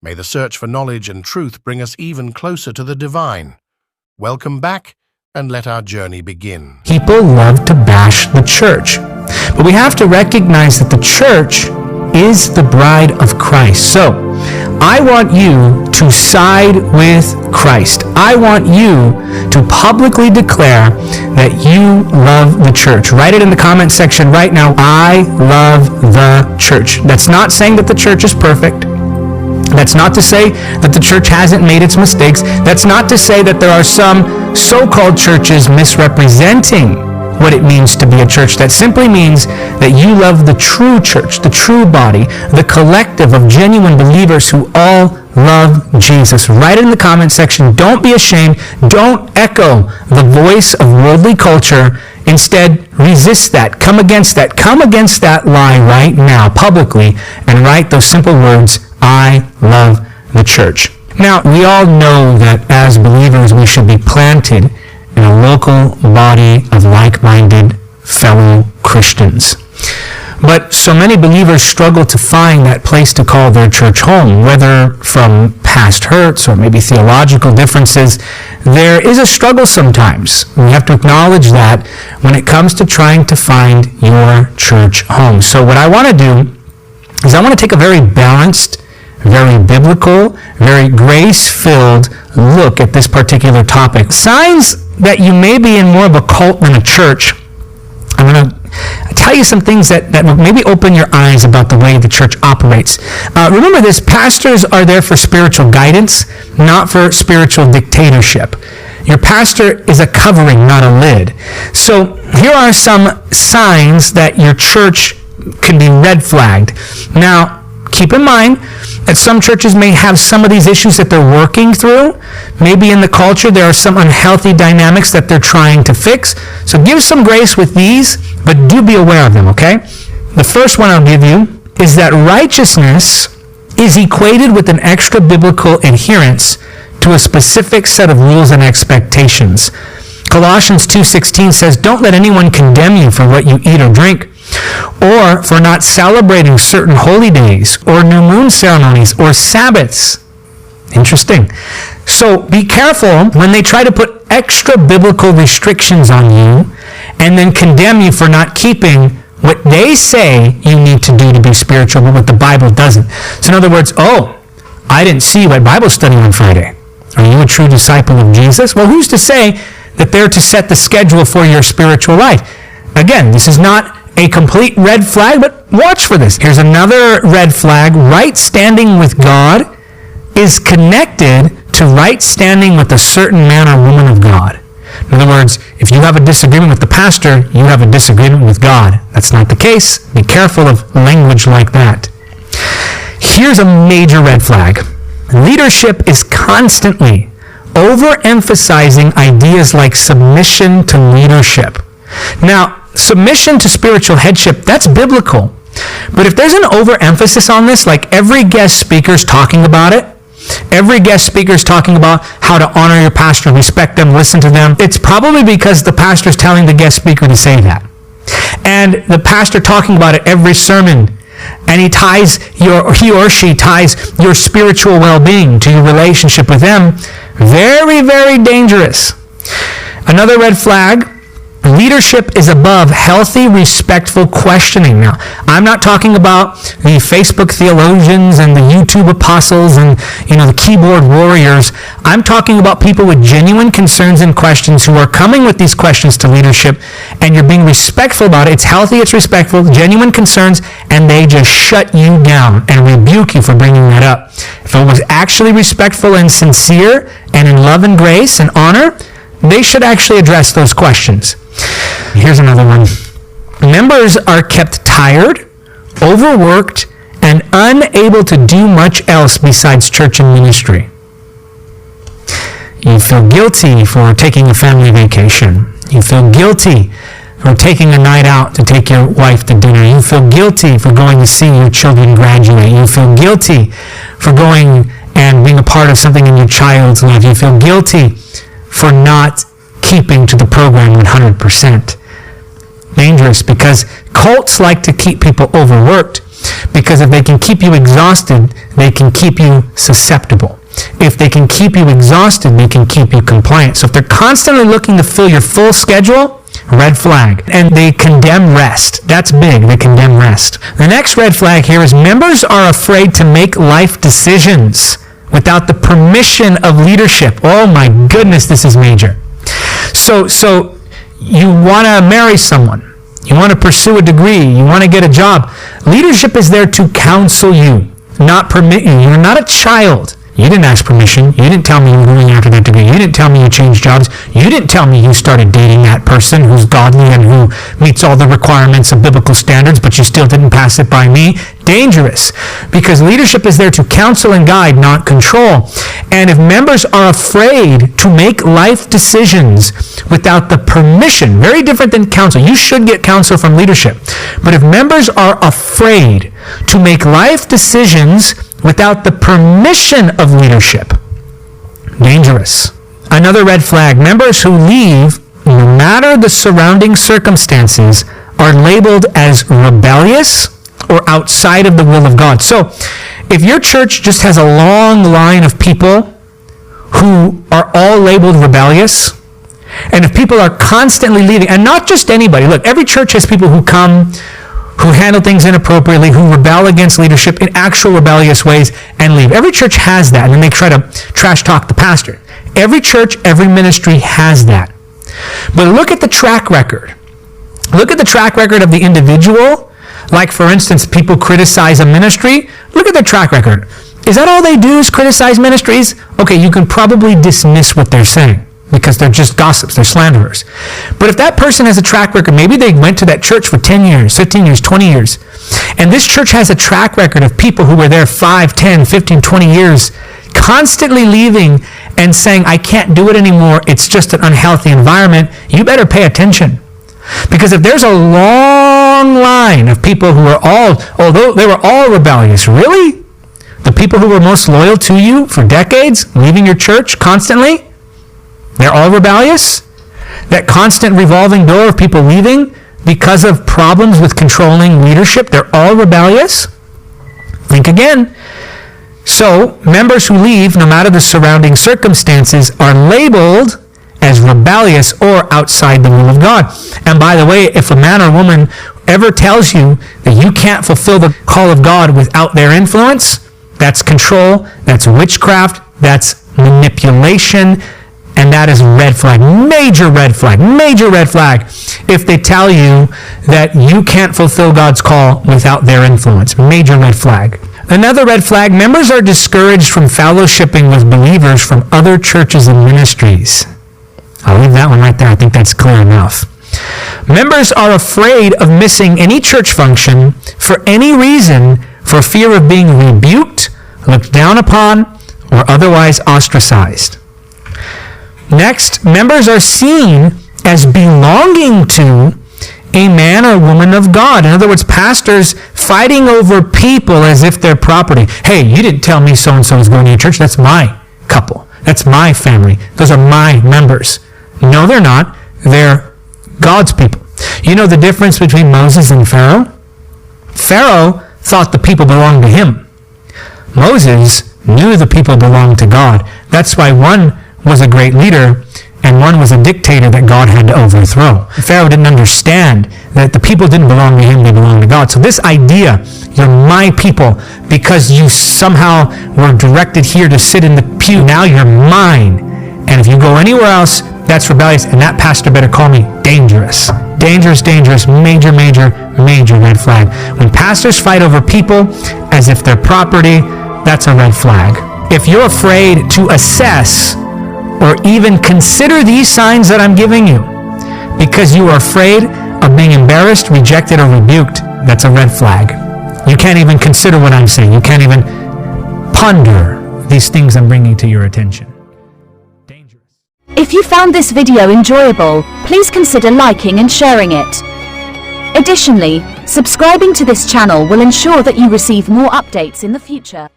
May the search for knowledge and truth bring us even closer to the divine. Welcome back, and let our journey begin. People love to bash the church, but we have to recognize that the church is the bride of Christ. So, I want you to side with Christ. I want you to publicly declare that you love the church. Write it in the comment section right now. I love the church. That's not saying that the church is perfect. That's not to say that the church hasn't made its mistakes. That's not to say that there are some so-called churches misrepresenting what it means to be a church. That simply means that you love the true church, the true body, the collective of genuine believers who all love Jesus. Write it in the comment section. Don't be ashamed. Don't echo the voice of worldly culture. Instead, resist that. Come against that. Come against that lie right now, publicly, and write those simple words, I love the church. Now, we all know that as believers, we should be planted in a local body of like-minded fellow Christians. But so many believers struggle to find that place to call their church home, whether from past hurts or maybe theological differences. There is a struggle sometimes. We have to acknowledge that when it comes to trying to find your church home. So what I want to do is I want to take a very balanced, very biblical, very grace-filled look at this particular topic. Signs that you may be in more of a cult than a church. I'm going to tell you some things that will maybe open your eyes about the way the church operates. Remember this, pastors are there for spiritual guidance, not for spiritual dictatorship. Your pastor is a covering, not a lid. So here are some signs that your church can be red flagged. Now, keep in mind that some churches may have some of these issues that they're working through. Maybe in the culture there are some unhealthy dynamics that they're trying to fix. So give some grace with these, but do be aware of them, okay? The first one I'll give you is that righteousness is equated with an extra biblical adherence to a specific set of rules and expectations. Colossians 2:16 says, don't let anyone condemn you for what you eat or drink, or for not celebrating certain holy days, or new moon ceremonies, or Sabbaths. Interesting. So be careful when they try to put extra biblical restrictions on you and then condemn you for not keeping what they say you need to do to be spiritual, but what the Bible doesn't. So in other words, I didn't see you at Bible study on Friday. Are you a true disciple of Jesus? Well, who's to say that they're to set the schedule for your spiritual life? Again, this is not a complete red flag, but watch for this. Here's another red flag. Right standing with God is connected to right standing with a certain man or woman of God. In other words, if you have a disagreement with the pastor, you have a disagreement with God. That's not the case. Be careful of language like that. Here's a major red flag. Leadership is constantly overemphasizing ideas like submission to leadership. Now, submission to spiritual headship, that's biblical. But if there's an overemphasis on this, like every guest speaker's talking about it, every guest speaker's talking about how to honor your pastor, respect them, listen to them, it's probably because the pastor's telling the guest speaker to say that. And the pastor talking about it every sermon, and he or she ties your spiritual well-being to your relationship with them. Very, very dangerous. Another red flag, leadership is above healthy, respectful questioning. Now, I'm not talking about the Facebook theologians and the YouTube apostles and, the keyboard warriors. I'm talking about people with genuine concerns and questions who are coming with these questions to leadership, and you're being respectful about it. It's healthy, it's respectful, genuine concerns, and they just shut you down and rebuke you for bringing that up. If it was actually respectful and sincere and in love and grace and honor, they should actually address those questions. Here's another one. Members are kept tired, overworked, and unable to do much else besides church and ministry. You feel guilty for taking a family vacation. You feel guilty for taking a night out to take your wife to dinner. You feel guilty for going to see your children graduate. You feel guilty for going and being a part of something in your child's life. You feel guilty for not keeping to the program 100%. Dangerous, because cults like to keep people overworked. Because if they can keep you exhausted, they can keep you susceptible. If they can keep you exhausted, they can keep you compliant. So if they're constantly looking to fill your full schedule, red flag. And they condemn rest. That's big. They condemn rest. The next red flag here is members are afraid to make life decisions without the permission of leadership. Oh my goodness, this is major. So you want to marry someone. You want to pursue a degree. You want to get a job. Leadership is there to counsel you, not permit you. You're not a child. You didn't ask permission. You didn't tell me you were going after that degree. You didn't tell me you changed jobs. You didn't tell me you started dating that person who's godly and who meets all the requirements of biblical standards, but you still didn't pass it by me. Dangerous. Because leadership is there to counsel and guide, not control. And if members are afraid to make life decisions without the permission, very different than counsel. You should get counsel from leadership. But if members are afraid to make life decisions without the permission of leadership, dangerous. Another red flag, members who leave, no matter the surrounding circumstances, are labeled as rebellious or outside of the will of God. So, if your church just has a long line of people who are all labeled rebellious, and if people are constantly leaving, and not just anybody, look, every church has people who come, who handle things inappropriately, who rebel against leadership in actual rebellious ways and leave. Every church has that, and then they try to trash talk the pastor. Every church, every ministry has that. But look at the track record. Look at the track record of the individual. Like, for instance, people criticize a ministry. Look at their track record. Is that all they do is criticize ministries? Okay, you can probably dismiss what they're saying, because they're just gossips, they're slanderers. But if that person has a track record, maybe they went to that church for 10 years, 15 years, 20 years, and this church has a track record of people who were there 5, 10, 15, 20 years, constantly leaving and saying, I can't do it anymore, it's just an unhealthy environment, you better pay attention. Because if there's a long line of people who are all, although they were all rebellious, really? The people who were most loyal to you for decades, leaving your church constantly, they're all rebellious? That constant revolving door of people leaving because of problems with controlling leadership, they're all rebellious? Think again. So, members who leave, no matter the surrounding circumstances, are labeled as rebellious or outside the will of God. And by the way, if a man or woman ever tells you that you can't fulfill the call of God without their influence, that's control, that's witchcraft, that's manipulation, and that is red flag, major red flag, major red flag. If they tell you that you can't fulfill God's call without their influence, major red flag. Another red flag, members are discouraged from fellowshipping with believers from other churches and ministries. I'll leave that one right there. I think that's clear enough. Members are afraid of missing any church function for any reason for fear of being rebuked, looked down upon, or otherwise ostracized. Next, members are seen as belonging to a man or woman of God. In other words, pastors fighting over people as if they're property. Hey, you didn't tell me so-and-so is going to your church. That's my couple. That's my family. Those are my members. No, they're not. They're God's people. You know the difference between Moses and Pharaoh? Pharaoh thought the people belonged to him. Moses knew the people belonged to God. That's why one was a great leader and one was a dictator that God had to overthrow. Pharaoh didn't understand that the people didn't belong to him, they belonged to God. So this idea, you're my people, because you somehow were directed here to sit in the pew, now you're mine. And if you go anywhere else, that's rebellious, and that pastor better call me dangerous. Dangerous, dangerous, major, major, major red flag. When pastors fight over people as if they're property, that's a red flag. If you're afraid to assess or even consider these signs that I'm giving you because you are afraid of being embarrassed, rejected, or rebuked, that's a red flag. You can't even consider what I'm saying. You can't even ponder these things I'm bringing to your attention. Dangerous. If you found this video enjoyable, please consider liking and sharing it. Additionally, subscribing to this channel will ensure that you receive more updates in the future.